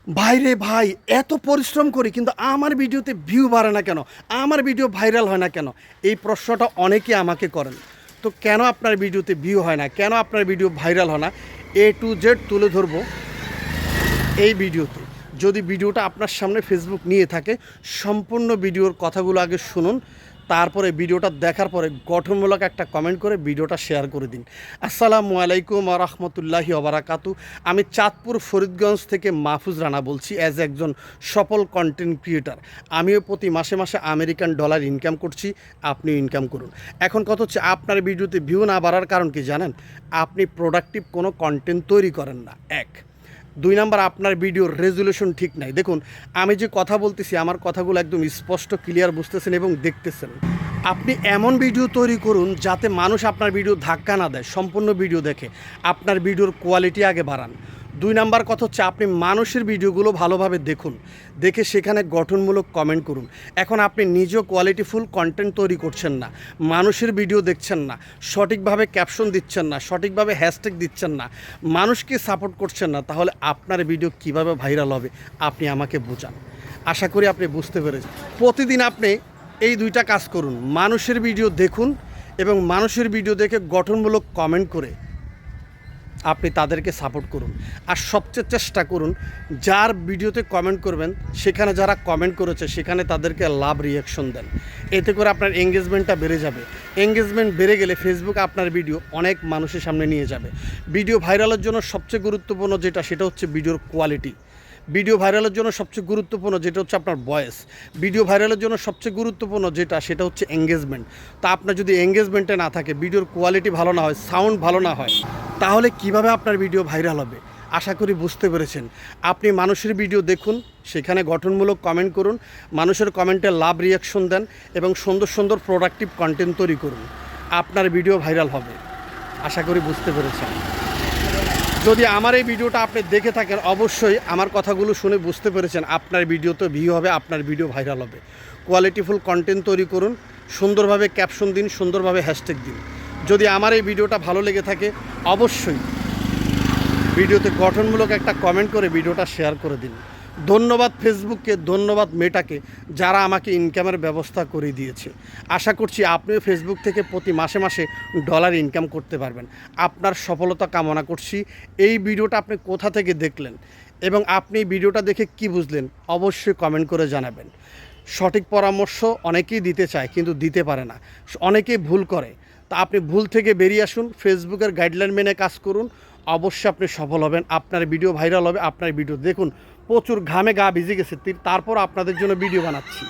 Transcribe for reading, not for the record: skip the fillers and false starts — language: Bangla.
ভাই রে ভাই, এত পরিশ্রম করি কিন্তু আমার ভিডিওতে ভিউ বাড়ে না কেন, আমার ভিডিও ভাইরাল হয় না কেন? এই প্রশ্নটা অনেকে আমাকে করেন। তো কেন আপনার ভিডিওতে ভিউ হয় না, কেন আপনার ভিডিও ভাইরাল হয় না, এ টু জেড তুলে ধরবো এই ভিডিওতে। যদি ভিডিওটা আপনার সামনে ফেসবুক নিয়ে থাকে, সম্পূর্ণ ভিডিওর কথাগুলো আগে শুনুন, তারপরে ভিডিওটা দেখার পরে গঠনমূলক একটা কমেন্ট করে ভিডিওটা শেয়ার করে দিন। আসসালামু আলাইকুম ওয়া রাহমাতুল্লাহি ওয়া বারাকাতু। আমি চাঁদপুর ফরিদগঞ্জ থেকে মাহফুজ রানা বলছি, অ্যাজ একজন সফল কন্টেন্ট ক্রিয়েটার। আমিও প্রতি মাসে মাসে আমেরিকান ডলার ইনকাম করছি, আপনিও ইনকাম করুন। এখন কথা হচ্ছে, আপনার ভিডিওতে ভিউ না বাড়ার কারণ কি জানেন? আপনি প্রোডাক্টিভ কোনো কন্টেন্ট তৈরি করেন না, এক। দুই নাম্বার, আপনার ভিডিওর রেজুলেশন ঠিক নাই। দেখুন, আমি যে কথা বলতেছি আমার কথাগুলো একদম স্পষ্ট ক্লিয়ার বুঝতেছেন এবং দেখতেছেন। আপনি এমন ভিডিও তৈরি করুন যাতে মানুষ আপনার ভিডিও ধাক্কা না দেয়, সম্পূর্ণ ভিডিও দেখে। আপনার ভিডিওর কোয়ালিটি আগে বাড়ান। দুই নাম্বার কথা হচ্ছে, আপনি মানুষের ভিডিওগুলো ভালোভাবে দেখুন, দেখে সেখানে গঠনমূলক কমেন্ট করুন। এখন আপনি নিজেও কোয়ালিটিফুল কন্টেন্ট তৈরি করছেন না, মানুষের ভিডিও দেখছেন না, সঠিকভাবে ক্যাপশন দিচ্ছেন না, সঠিকভাবে হ্যাশট্যাগ দিচ্ছেন না, মানুষকে সাপোর্ট করছেন না, তাহলে আপনার ভিডিও কিভাবে ভাইরাল হবে আপনি আমাকে বোঝান। আশা করি আপনি বুঝতে পেরেছেন। প্রতিদিন আপনি এই দুইটা কাজ করুন, মানুষের ভিডিও দেখুন এবং মানুষের ভিডিও দেখে গঠনমূলক কমেন্ট করে আপনি তাদেরকে সাপোর্ট করুন। আর সবচেয়ে চেষ্টা করুন, যার ভিডিওতে কমেন্ট করবেন সেখানে যারা কমেন্ট করেছে সেখানে তাদেরকে লাভ রিয়াকশন দেন। এতে করে আপনার এঙ্গেজমেন্টটা বেড়ে যাবে। এঙ্গেজমেন্ট বেড়ে গেলে ফেসবুক আপনার ভিডিও অনেক মানুষের সামনে নিয়ে যাবে। ভিডিও ভাইরালের জন্য সবচেয়ে গুরুত্বপূর্ণ যেটা, সেটা হচ্ছে ভিডিওর কোয়ালিটি। ভিডিও ভাইরালের জন্য সবচেয়ে গুরুত্বপূর্ণ যেটা হচ্ছে আপনার ভয়েস। ভিডিও ভাইরালের জন্য সবচেয়ে গুরুত্বপূর্ণ যেটা, সেটা হচ্ছে এঙ্গেজমেন্ট। তা আপনার যদি এঙ্গেজমেন্টে না থাকে, ভিডিওর কোয়ালিটি ভালো না হয়, সাউন্ড ভালো না হয়, তাহলে কিভাবে আপনার ভিডিও ভাইরাল হবে? আশা করি বুঝতে পেরেছেন। আপনি মানুষের ভিডিও দেখুন, সেখানে গঠনমূলক কমেন্ট করুন, মানুষের কমেন্টে লাভ রিয়াকশন দেন এবং সুন্দর সুন্দর প্রোডাক্টিভ কন্টেন্ট তৈরি করুন। আপনার ভিডিও ভাইরাল হবে, আশা করি বুঝতে পেরেছেন। যদি আমার এই ভিডিওটা আপনি দেখে থাকেন, অবশ্যই আমার কথাগুলো শুনে বুঝতে পেরেছেন আপনার ভিডিওতে ভিউ হবে, আপনার ভিডিও ভাইরাল হবে। কোয়ালিটিফুল কন্টেন্ট তৈরি করুন, সুন্দরভাবে ক্যাপশন দিন, সুন্দরভাবে হ্যাশট্যাগ দিন। যদি আমার এই ভিডিওটা ভালো লেগে থাকে, অবশ্যই ভিডিওতে গঠনমূলক একটা কমেন্ট করে ভিডিওটা শেয়ার করে দিন। ধন্যবাদ ফেসবুককে, ধন্যবাদ মেটাকে, যারা আমাকে ইনকামের ব্যবস্থা করে দিয়েছে। আশা করছি আপনিও ফেসবুক থেকে প্রতি মাসে মাসে ডলার ইনকাম করতে পারবেন। আপনার সফলতা কামনা করছি। এই ভিডিওটা আপনি কোথা থেকে দেখলেন এবং আপনি ভিডিওটা দেখে কি বুঝলেন, অবশ্যই কমেন্ট করে জানাবেন। সঠিক পরামর্শ অনেকেই দিতে চায় কিন্তু দিতে পারে না, অনেকেই ভুল করে। তা আপনি ভুল থেকে বেরিয়ে আসুন, ফেসবুকের গাইডলাইন মেনে কাজ করুন, অবশ্যই আপনি সফল হবেন। আপনার ভিডিও ভাইরাল হবে। আপনার ভিডিও দেখুন, প্রচুর ঘামে গা ভিজে গেছে, তারপর আপনাদের জন্য ভিডিও বানাচ্ছি।